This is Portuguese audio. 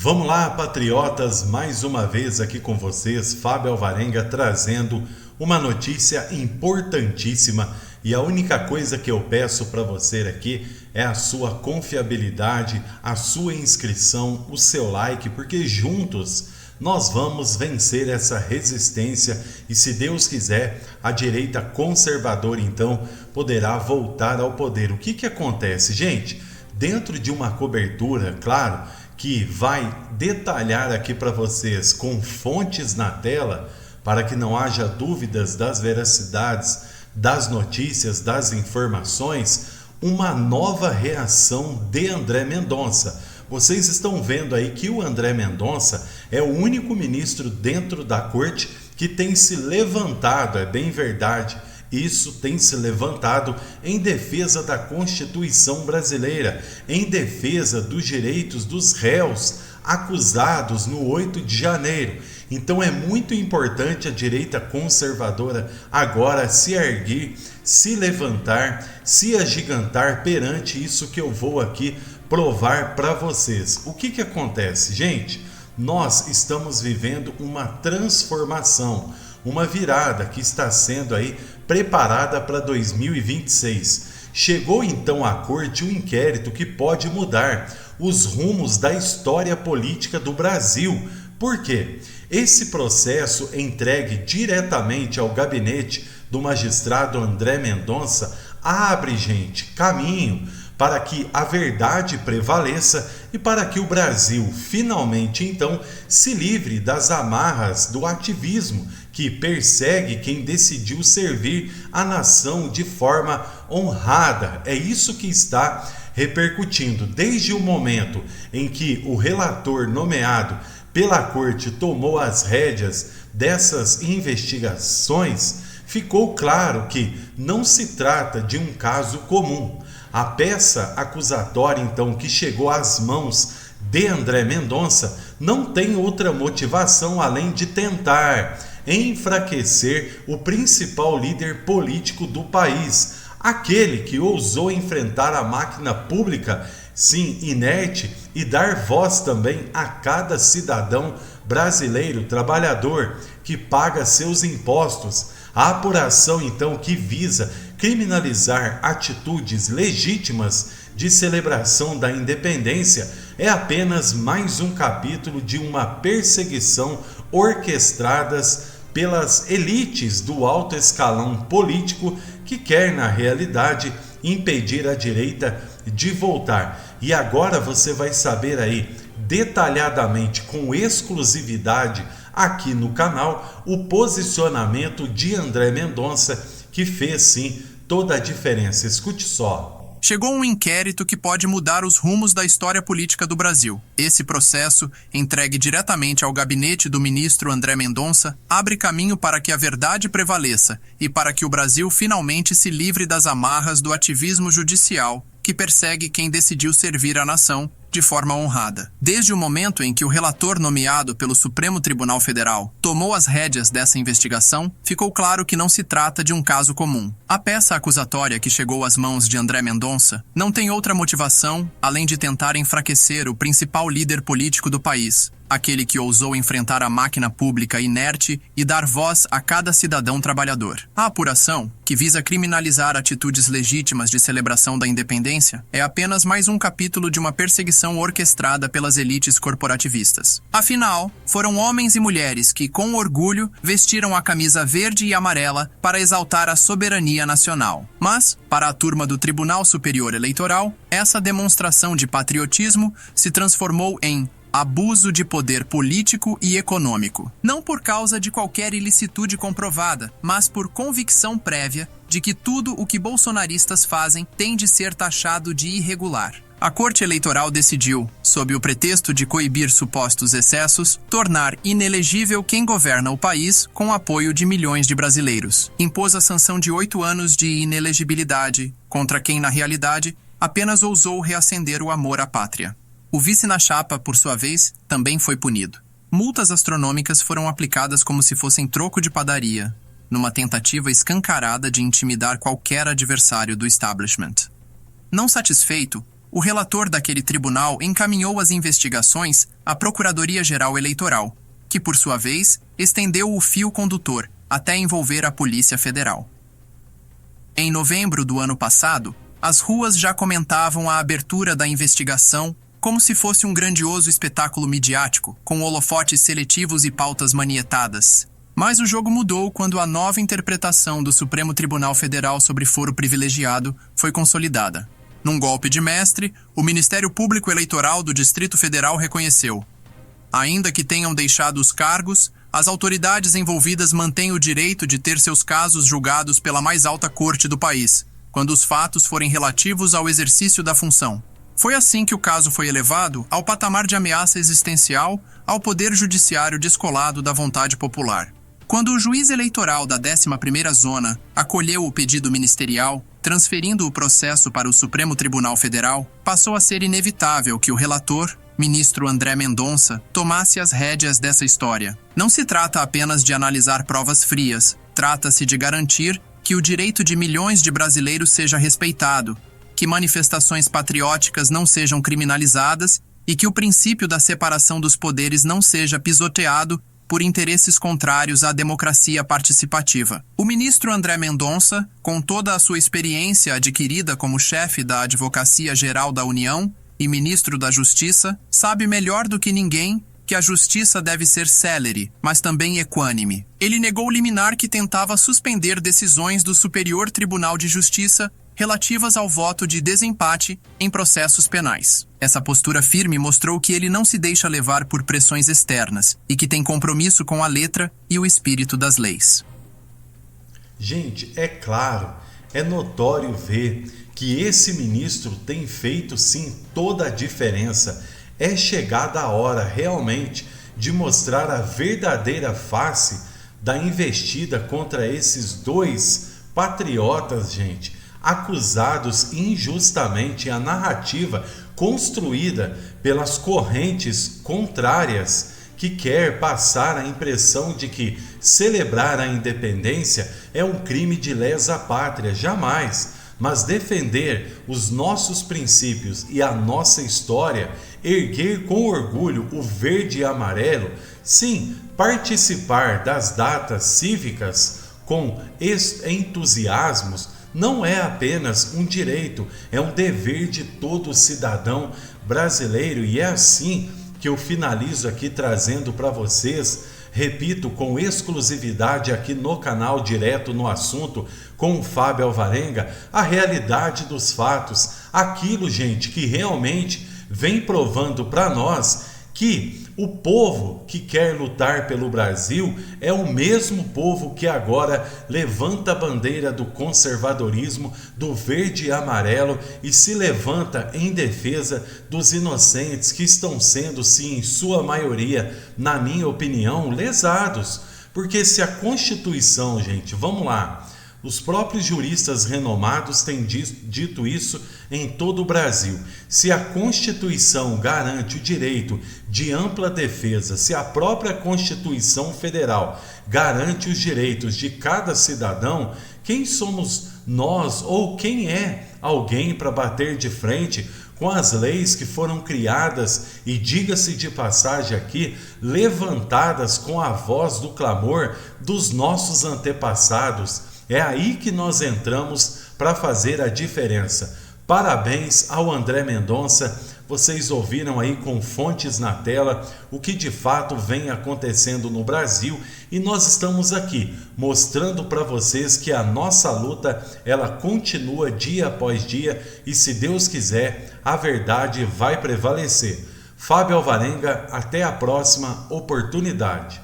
Vamos lá, patriotas, mais uma vez aqui com vocês, Fábio Alvarenga, trazendo uma notícia importantíssima. E a única coisa que eu peço para você aqui é a sua confiabilidade, a sua inscrição, o seu like, porque juntos nós vamos vencer essa resistência e, se Deus quiser, a direita conservadora então poderá voltar ao poder. O que acontece, gente? Dentro de uma cobertura, claro, que vai detalhar aqui para vocês com fontes na tela, para que não haja dúvidas das veracidades das notícias, das informações, uma nova reação de André Mendonça. Vocês estão vendo aí que o André Mendonça é o único ministro dentro da corte que tem se levantado, é bem verdade, isso tem se levantado em defesa da Constituição brasileira, em defesa dos direitos dos réus acusados no 8 de janeiro. Então é muito importante a direita conservadora agora se erguer, se levantar, se agigantar perante isso que eu vou aqui provar para vocês. O que acontece, gente? Nós estamos vivendo uma transformação, uma virada que está sendo aí preparada para 2026. Chegou então à corte um inquérito que pode mudar os rumos da história política do Brasil. Por quê? Esse processo entregue diretamente ao gabinete do magistrado André Mendonça abre, gente, caminho para que a verdade prevaleça e para que o Brasil finalmente então se livre das amarras do ativismo que persegue quem decidiu servir a nação de forma honrada. É isso que está repercutindo desde o momento em que o relator nomeado pela corte tomou as rédeas dessas investigações. Ficou claro que não se trata de um caso comum. A peça acusatória, então, que chegou às mãos de André Mendonça não tem outra motivação além de tentar enfraquecer o principal líder político do país, aquele que ousou enfrentar a máquina pública, sim, inerte, e dar voz também a cada cidadão brasileiro trabalhador que paga seus impostos. A apuração, então, que visa criminalizar atitudes legítimas de celebração da independência é apenas mais um capítulo de uma perseguição orquestradas pelas elites do alto escalão político que quer, na realidade, impedir a direita de voltar. E agora você vai saber aí detalhadamente, com exclusividade aqui no canal, o posicionamento de André Mendonça, que fez sim toda a diferença. Escute só. Chegou um inquérito que pode mudar os rumos da história política do Brasil. Esse processo, entregue diretamente ao gabinete do ministro André Mendonça, abre caminho para que a verdade prevaleça e para que o Brasil finalmente se livre das amarras do ativismo judicial que persegue quem decidiu servir a nação de forma honrada. Desde o momento em que o relator nomeado pelo Supremo Tribunal Federal tomou as rédeas dessa investigação, ficou claro que não se trata de um caso comum. A peça acusatória que chegou às mãos de André Mendonça não tem outra motivação além de tentar enfraquecer o principal líder político do país, aquele que ousou enfrentar a máquina pública inerte e dar voz a cada cidadão trabalhador. A apuração, que visa criminalizar atitudes legítimas de celebração da independência, é apenas mais um capítulo de uma perseguição orquestrada pelas elites corporativistas. Afinal, foram homens e mulheres que, com orgulho, vestiram a camisa verde e amarela para exaltar a soberania nacional. Mas, para a turma do Tribunal Superior Eleitoral, essa demonstração de patriotismo se transformou em abuso de poder político e econômico. Não por causa de qualquer ilicitude comprovada, mas por convicção prévia de que tudo o que bolsonaristas fazem tem de ser taxado de irregular. A Corte Eleitoral decidiu, sob o pretexto de coibir supostos excessos, tornar inelegível quem governa o país com o apoio de milhões de brasileiros. Impôs a sanção de 8 anos de inelegibilidade contra quem, na realidade, apenas ousou reacender o amor à pátria. O vice na chapa, por sua vez, também foi punido. Multas astronômicas foram aplicadas como se fossem troco de padaria, numa tentativa escancarada de intimidar qualquer adversário do establishment. Não satisfeito, o relator daquele tribunal encaminhou as investigações à Procuradoria-Geral Eleitoral, que, por sua vez, estendeu o fio condutor até envolver a Polícia Federal. Em novembro do ano passado, as ruas já comentavam a abertura da investigação como se fosse um grandioso espetáculo midiático, com holofotes seletivos e pautas manietadas. Mas o jogo mudou quando a nova interpretação do Supremo Tribunal Federal sobre foro privilegiado foi consolidada. Num golpe de mestre, o Ministério Público Eleitoral do Distrito Federal reconheceu: ainda que tenham deixado os cargos, as autoridades envolvidas mantêm o direito de ter seus casos julgados pela mais alta corte do país, quando os fatos forem relativos ao exercício da função. Foi assim que o caso foi elevado ao patamar de ameaça existencial ao Poder Judiciário descolado da vontade popular. Quando o juiz eleitoral da 11ª Zona acolheu o pedido ministerial, transferindo o processo para o Supremo Tribunal Federal, passou a ser inevitável que o relator, ministro André Mendonça, tomasse as rédeas dessa história. Não se trata apenas de analisar provas frias, trata-se de garantir que o direito de milhões de brasileiros seja respeitado, que manifestações patrióticas não sejam criminalizadas e que o princípio da separação dos poderes não seja pisoteado por interesses contrários à democracia participativa. O ministro André Mendonça, com toda a sua experiência adquirida como chefe da Advocacia Geral da União e ministro da Justiça, sabe melhor do que ninguém que a justiça deve ser célere, mas também equânime. Ele negou liminar que tentava suspender decisões do Superior Tribunal de Justiça relativas ao voto de desempate em processos penais. Essa postura firme mostrou que ele não se deixa levar por pressões externas e que tem compromisso com a letra e o espírito das leis. Gente, é claro, é notório ver que esse ministro tem feito sim toda a diferença. É chegada a hora realmente de mostrar a verdadeira face da investida contra esses dois patriotas, gente, acusados injustamente. A narrativa construída pelas correntes contrárias que quer passar a impressão de que celebrar a independência é um crime de lesa pátria. Jamais. Mas defender os nossos princípios e a nossa história, erguer com orgulho o verde e amarelo, sim, participar das datas cívicas com entusiasmos, não é apenas um direito, é um dever de todo cidadão brasileiro. E é assim que eu finalizo aqui trazendo para vocês, repito, com exclusividade aqui no canal Direto no Assunto, com o Fábio Alvarenga, a realidade dos fatos. Aquilo, gente, que realmente vem provando para nós que o povo que quer lutar pelo Brasil é o mesmo povo que agora levanta a bandeira do conservadorismo, do verde e amarelo, e se levanta em defesa dos inocentes que estão sendo, sim, em sua maioria, na minha opinião, lesados. Porque se a Constituição, gente, vamos lá, os próprios juristas renomados têm dito isso em todo o Brasil. Se a Constituição garante o direito de ampla defesa, se a própria Constituição Federal garante os direitos de cada cidadão, quem somos nós ou quem é alguém para bater de frente com as leis que foram criadas e, diga-se de passagem aqui, levantadas com a voz do clamor dos nossos antepassados? É aí que nós entramos para fazer a diferença. Parabéns ao André Mendonça. Vocês ouviram aí com fontes na tela o que de fato vem acontecendo no Brasil, e nós estamos aqui mostrando para vocês que a nossa luta, ela continua dia após dia, e se Deus quiser, a verdade vai prevalecer. Fábio Alvarenga, até a próxima oportunidade.